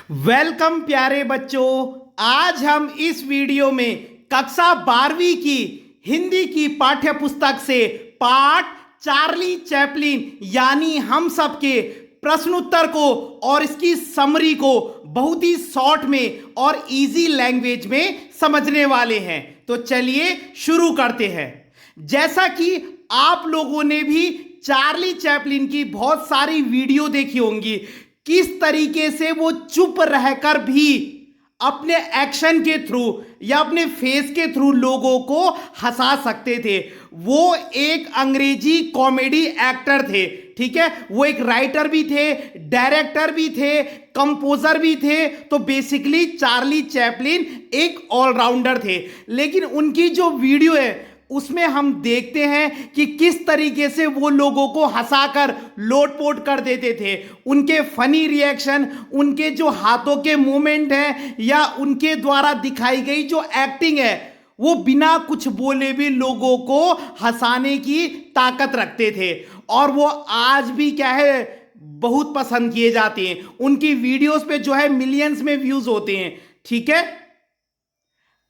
Welcome प्यारे बच्चों। आज हम इस वीडियो में कक्षा 12वीं की हिंदी की पाठ्य पुस्तक से पाठ चार्ली चैपलिन यानी हम सब के प्रश्न उत्तर को और इसकी समरी को बहुत ही शॉर्ट में और इजी लैंग्वेज में समझने वाले हैं। तो चलिए शुरू करते हैं। जैसा कि आप लोगों ने भी चार्ली चैपलिन की बहुत सारी वीडियो देखी होंगी, किस तरीके से वो चुप रहकर भी अपने एक्शन के थ्रू या अपने फेस के थ्रू लोगों को हंसा सकते थे। वो एक अंग्रेजी कॉमेडी एक्टर थे, ठीक है। वो एक राइटर भी थे, डायरेक्टर भी थे, कंपोजर भी थे। तो बेसिकली चार्ली चैपलिन एक ऑलराउंडर थे। लेकिन उनकी जो वीडियो है उसमें हम देखते हैं कि किस तरीके से वो लोगों को हंसाकर लोटपोट कर देते थे। उनके फनी रिएक्शन, उनके जो हाथों के मूवमेंट हैं या उनके द्वारा दिखाई गई जो एक्टिंग है, वो बिना कुछ बोले भी लोगों को हंसाने की ताकत रखते थे। और वो आज भी क्या है, बहुत पसंद किए जाते हैं। उनकी वीडियोस पे जो है मिलियंस में व्यूज होते हैं, ठीक है।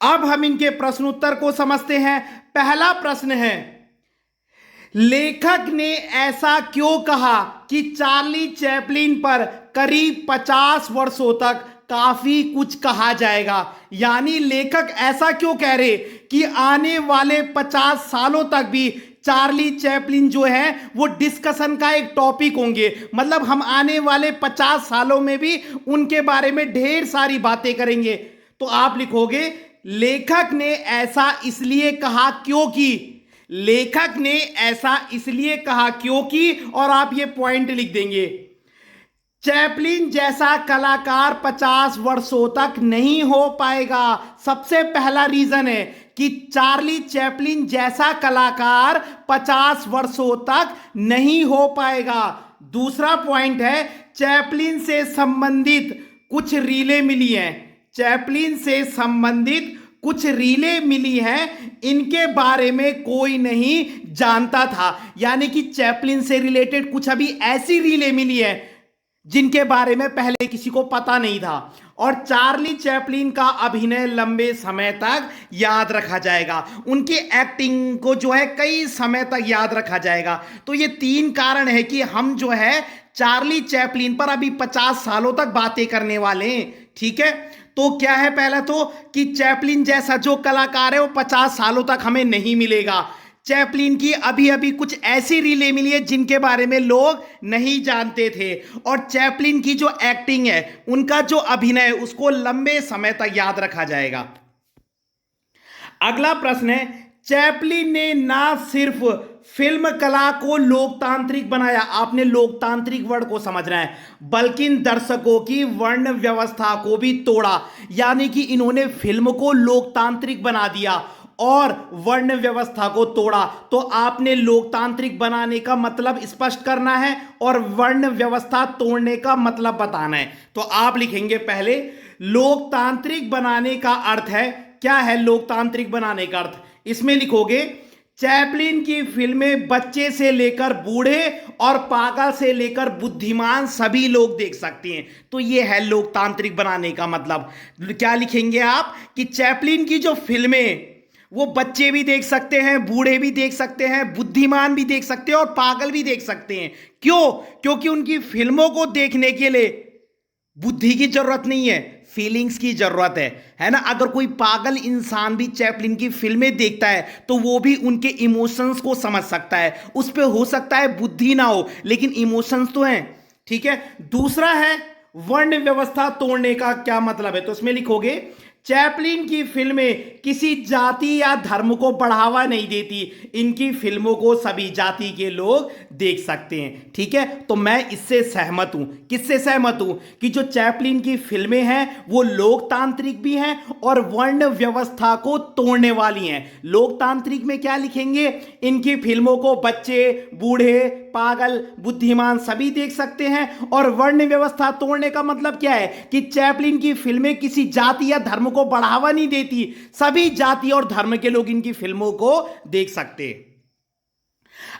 अब हम इनके प्रश्न उत्तर को समझते हैं। पहला प्रश्न है, लेखक ने ऐसा क्यों कहा कि चार्ली चैपलिन पर करीब 50 वर्षों तक काफी कुछ कहा जाएगा। यानी लेखक ऐसा क्यों कह रहे कि आने वाले 50 सालों तक भी चार्ली चैपलिन जो है वो डिस्कशन का एक टॉपिक होंगे। मतलब हम आने वाले 50 सालों में भी उनके बारे में ढेर सारी बातें करेंगे। तो आप लिखोगे, लेखक ने ऐसा इसलिए कहा क्योंकि। लेखक ने ऐसा इसलिए कहा क्योंकि, और आप ये पॉइंट लिख देंगे। चैपलिन जैसा कलाकार 50 वर्षों तक नहीं हो पाएगा। सबसे पहला रीजन है कि चार्ली चैपलिन जैसा कलाकार 50 वर्षों तक नहीं हो पाएगा। दूसरा पॉइंट है, चैपलिन से संबंधित कुछ रीलें मिली हैं। चैपलिन से संबंधित कुछ रीलें मिली हैं, इनके बारे में कोई नहीं जानता था। यानी कि चैपलिन से रिलेटेड कुछ अभी ऐसी रीलें मिली हैं जिनके बारे में पहले किसी को पता नहीं था। और चार्ली चैपलिन का अभिनय लंबे समय तक याद रखा जाएगा। उनकी एक्टिंग को जो है कई समय तक याद रखा जाएगा। तो ये 3 कारण है कि हम जो है चार्ली चैपलिन पर अभी 50 सालों तक बातें करने वाले हैं, ठीक है। तो क्या है, पहला तो कि चैपलिन जैसा जो कलाकार है वो 50 सालों तक हमें नहीं मिलेगा। चैपलिन की अभी अभी कुछ ऐसी रीलें मिली है जिनके बारे में लोग नहीं जानते थे। और चैपलिन की जो एक्टिंग है, उनका जो अभिनय है, उसको लंबे समय तक याद रखा जाएगा। अगला प्रश्न है, चैपलिन ने ना सिर्फ फिल्म कला को लोकतांत्रिक बनाया, आपने लोकतांत्रिक वर्ड को समझना है, बल्कि दर्शकों की वर्ण व्यवस्था को भी तोड़ा। यानी कि इन्होंने फिल्म को लोकतांत्रिक बना दिया और वर्ण व्यवस्था को तोड़ा। तो आपने लोकतांत्रिक बनाने का मतलब स्पष्ट करना है और वर्ण व्यवस्था तोड़ने का मतलब बताना है। तो आप लिखेंगे पहले, लोकतांत्रिक बनाने का अर्थ है, क्या है लोकतांत्रिक बनाने का अर्थ, इसमें लिखोगे, चैपलिन की फिल्में बच्चे से लेकर बूढ़े और पागल से लेकर बुद्धिमान सभी लोग देख सकते हैं। तो यह है लोकतांत्रिक बनाने का मतलब। क्या लिखेंगे आप कि चैपलिन की जो फिल्में वो बच्चे भी देख सकते हैं, बूढ़े भी देख सकते हैं, बुद्धिमान भी देख सकते हैं और पागल भी देख सकते हैं। क्यों? क्योंकि उनकी फिल्मों को देखने के लिए बुद्धि की जरूरत नहीं है, फीलिंग्स की जरूरत है ना। अगर कोई पागल इंसान भी चैपलिन की फिल्में देखता है तो वो भी उनके इमोशंस को समझ सकता है। उस पे हो सकता है बुद्धि ना हो, लेकिन इमोशंस तो हैं, ठीक है। दूसरा है, वर्ण व्यवस्था तोड़ने का क्या मतलब है, तो उसमें लिखोगे, चैपलिन की फिल्में किसी जाति या धर्म को बढ़ावा नहीं देती। इनकी फिल्मों को सभी जाति के लोग देख सकते हैं, ठीक है। तो मैं इससे सहमत हूं। किससे सहमत हूं? कि जो चैपलिन की फिल्में हैं वो लोकतांत्रिक भी हैं और वर्ण व्यवस्था को तोड़ने वाली हैं। लोकतांत्रिक में क्या लिखेंगे, इनकी फिल्मों को बच्चे, बूढ़े, पागल, बुद्धिमान सभी देख सकते हैं। और वर्ण व्यवस्था तोड़ने का मतलब क्या है कि चैपलिन की फिल्में किसी जाति या धर्म को बढ़ावा नहीं देती, सभी जाति और धर्म के लोग इनकी फिल्मों को देख सकते।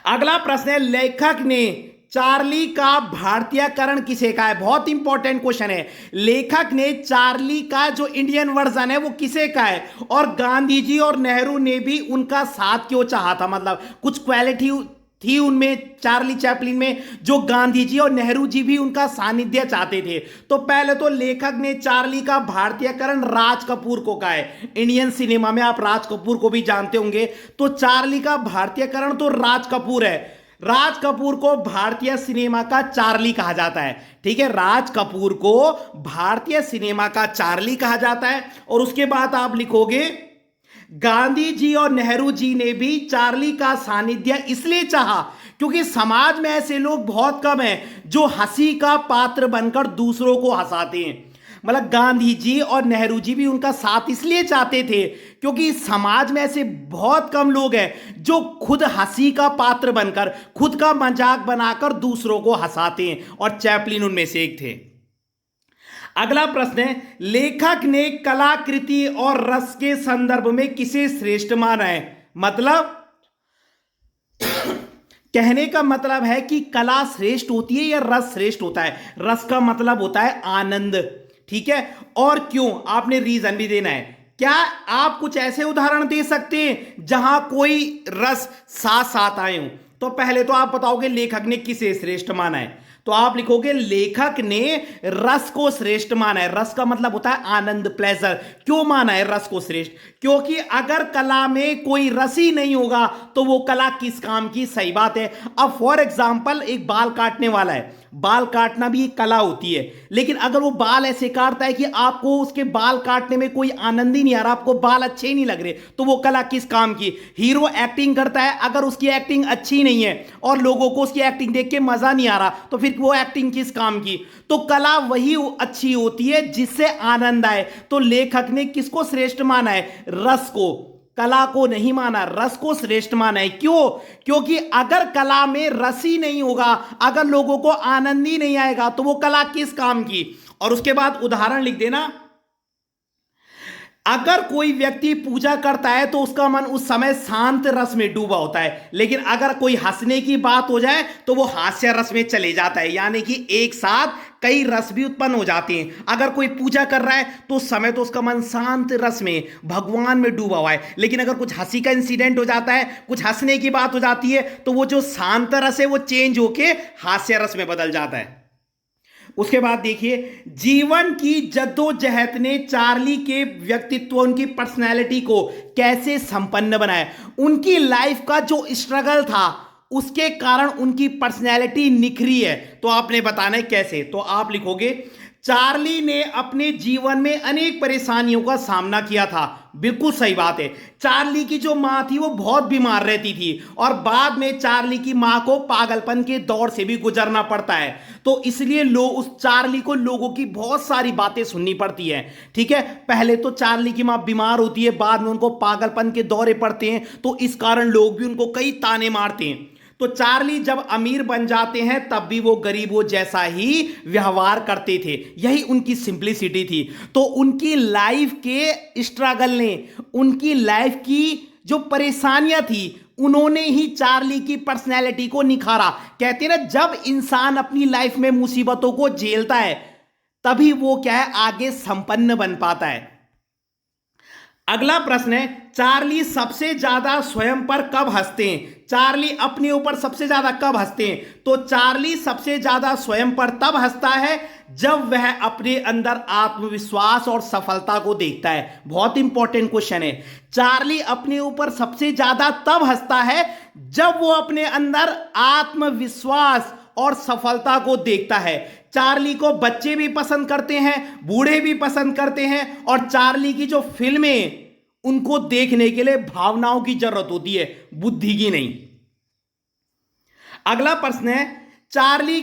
अगला प्रश्न है, लेखक ने चार्ली का भारतीयकरण किसे कहा है? बहुत इंपॉर्टेंट क्वेश्चन है। लेखक ने चार्ली का जो इंडियन वर्जन है वो किसे कहा है? और गांधी जी और नेहरू ने भी उनका साथ क्यों चाहा था? मतलब कुछ क्वालिटी थी उनमें, चार्ली चैपलिन में, जो गांधी जी और नेहरू जी भी उनका सानिध्य चाहते थे। तो पहले तो लेखक ने चार्ली का भारतीयकरण राज कपूर को कहा है। इंडियन सिनेमा में आप राज कपूर को भी जानते होंगे। तो चार्ली का भारतीयकरण तो राज कपूर है। राज कपूर को भारतीय सिनेमा का चार्ली कहा जाता है। ठीक है, राज कपूर को भारतीय सिनेमा का चार्ली कहा जाता है। और उसके बाद आप लिखोगे गांधी जी और नेहरू जी ने भी चार्ली का सानिध्य इसलिए चाहा क्योंकि समाज में ऐसे लोग बहुत कम हैं जो हंसी का पात्र बनकर दूसरों को हंसाते हैं। मतलब गांधी जी और नेहरू जी भी उनका साथ इसलिए चाहते थे क्योंकि समाज में ऐसे बहुत कम लोग हैं जो खुद हंसी का पात्र बनकर, खुद का मजाक बनाकर दूसरों को हंसाते हैं, और चैपलिन उनमें से एक थे। अगला प्रश्न है, लेखक ने कलाकृति और रस के संदर्भ में किसे श्रेष्ठ माना है? मतलब कहने का मतलब है कि कला श्रेष्ठ होती है या रस श्रेष्ठ होता है? रस का मतलब होता है आनंद। ठीक है, और क्यों? आपने रीजन भी देना है। क्या आप कुछ ऐसे उदाहरण दे सकते हैं जहां कोई रस साथ साथ आए हो? तो पहले तो आप बताओगे लेखक ने किसे श्रेष्ठ माना है, तो आप लिखोगे लेखक ने रस को श्रेष्ठ माना है। रस का मतलब होता है आनंद, प्लेजर। क्यों माना है रस को श्रेष्ठ? क्योंकि अगर कला में कोई रस ही नहीं होगा तो वो कला किस काम की? सही बात है। अब फॉर एग्जाम्पल एक बाल काटने वाला है, बाल काटना भी एक कला होती है, लेकिन अगर वो बाल ऐसे काटता है कि आपको उसके बाल काटने में कोई आनंद ही नहीं आ रहा, आपको बाल अच्छे ही नहीं लग रहे, तो वो कला किस काम की? हीरो एक्टिंग करता है, अगर उसकी एक्टिंग अच्छी नहीं है और लोगों को उसकी एक्टिंग देख के मजा नहीं आ रहा, तो फिर वो एक्टिंग किस काम की? तो कला वही अच्छी होती है जिससे आनंद आए। तो लेखक ने किसको श्रेष्ठ माना है? रस को, कला को नहीं माना, रस को श्रेष्ठ माना है। क्यों? क्योंकि अगर कला में रस ही नहीं होगा, अगर लोगों को आनंद ही नहीं आएगा, तो वो कला किस काम की? और उसके बाद उदाहरण लिख देना। अगर कोई व्यक्ति पूजा करता है तो उसका मन उस समय शांत रस में डूबा होता है, लेकिन अगर कोई हंसने की बात हो जाए तो वो हास्य रस में चले जाता है। यानी कि एक साथ कई रस भी उत्पन्न हो जाते हैं। अगर कोई पूजा कर रहा है तो उस समय तो उसका मन शांत रस में, भगवान में डूबा हुआ है, लेकिन अगर कुछ हंसी का इंसिडेंट हो जाता है, कुछ हंसने की बात हो जाती है, तो वो जो शांत रस है वो चेंज होके हास्य रस में बदल जाता है। उसके बाद देखिए, जीवन की जद्दोजहद ने चार्ली के व्यक्तित्व, उनकी पर्सनैलिटी को कैसे संपन्न बनाया? उनकी लाइफ का जो स्ट्रगल था उसके कारण उनकी पर्सनैलिटी निखरी है। तो आपने बताना है कैसे। तो आप लिखोगे चार्ली ने अपने जीवन में अनेक परेशानियों का सामना किया था। बिल्कुल सही बात है। चार्ली की जो मां थी वो बहुत बीमार रहती थी और बाद में चार्ली की मां को पागलपन के दौर से भी गुजरना पड़ता है। तो इसलिए लोग, उस चार्ली को लोगों की बहुत सारी बातें सुननी पड़ती है। ठीक है, पहले तो चार्ली की मां बीमार होती है, बाद में उनको पागलपन के दौरे पड़ते हैं, तो इस कारण लोग भी उनको कई ताने मारते हैं। तो चार्ली जब अमीर बन जाते हैं तब भी वो गरीबों जैसा ही व्यवहार करते थे। यही उनकी सिंप्लिसिटी थी। तो उनकी लाइफ के स्ट्रगल ने, उनकी लाइफ की जो परेशानियां थी, उन्होंने ही चार्ली की पर्सनैलिटी को निखारा। कहते हैं ना, जब इंसान अपनी लाइफ में मुसीबतों को झेलता है तभी वो क्या है, आगे संपन्न बन पाता है। अगला प्रश्न है, चार्ली सबसे ज्यादा स्वयं पर कब हंसते हैं? चार्ली अपने ऊपर सबसे ज्यादा कब हंसते हैं? तो चार्ली सबसे ज्यादा स्वयं पर तब हंसता है जब वह अपने अंदर आत्मविश्वास और सफलता को देखता है। बहुत इंपॉर्टेंट क्वेश्चन है। चार्ली अपने ऊपर सबसे ज्यादा तब हंसता है जब वो अपने अंदर आत्मविश्वास और सफलता को देखता है। चार्ली को बच्चे भी पसंद करते हैं, बूढ़े भी पसंद करते हैं, और चार्ली की जो फिल्में, उनको देखने के लिए भावनाओं की जरूरत होती है, बुद्धि की नहीं। अगला प्रश्न है, चार्ली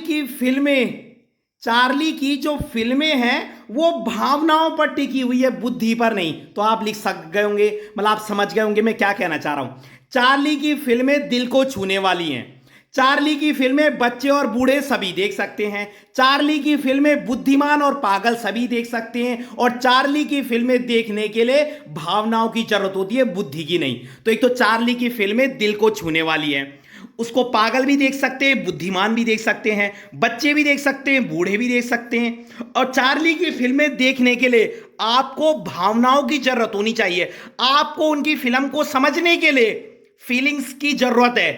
की जो फिल्में हैं वो भावनाओं पर टिकी हुई है, बुद्धि पर नहीं। तो आप लिख गए होंगे, मतलब आप समझ गए होंगे मैं क्या कहना चाह रहा हूं। चार्ली की फिल्में दिल को छूने वाली हैं। चार्ली की फिल्में बच्चे और बूढ़े सभी देख सकते हैं। चार्ली की फिल्में बुद्धिमान और पागल सभी देख सकते हैं। और चार्ली की फिल्में देखने के लिए भावनाओं की जरूरत होती है, बुद्धि की नहीं। तो एक तो चार्ली की फिल्में दिल को छूने वाली है। उसको पागल भी देख सकते हैं, बुद्धिमान भी देख सकते हैं, बच्चे भी देख सकते हैं, बूढ़े भी देख सकते हैं। और चार्ली की फिल्में देखने के लिए आपको भावनाओं की जरूरत होनी चाहिए, आपको उनकी फिल्म को समझने के लिए फीलिंग्स की जरूरत है,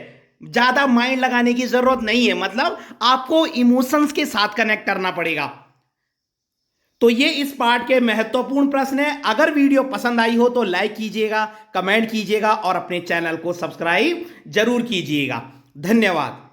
ज्यादा माइंड लगाने की जरूरत नहीं है। मतलब आपको इमोशंस के साथ कनेक्ट करना पड़ेगा। तो ये इस पार्ट के महत्वपूर्ण प्रश्न है। अगर वीडियो पसंद आई हो तो लाइक कीजिएगा, कमेंट कीजिएगा और अपने चैनल को सब्सक्राइब जरूर कीजिएगा। धन्यवाद।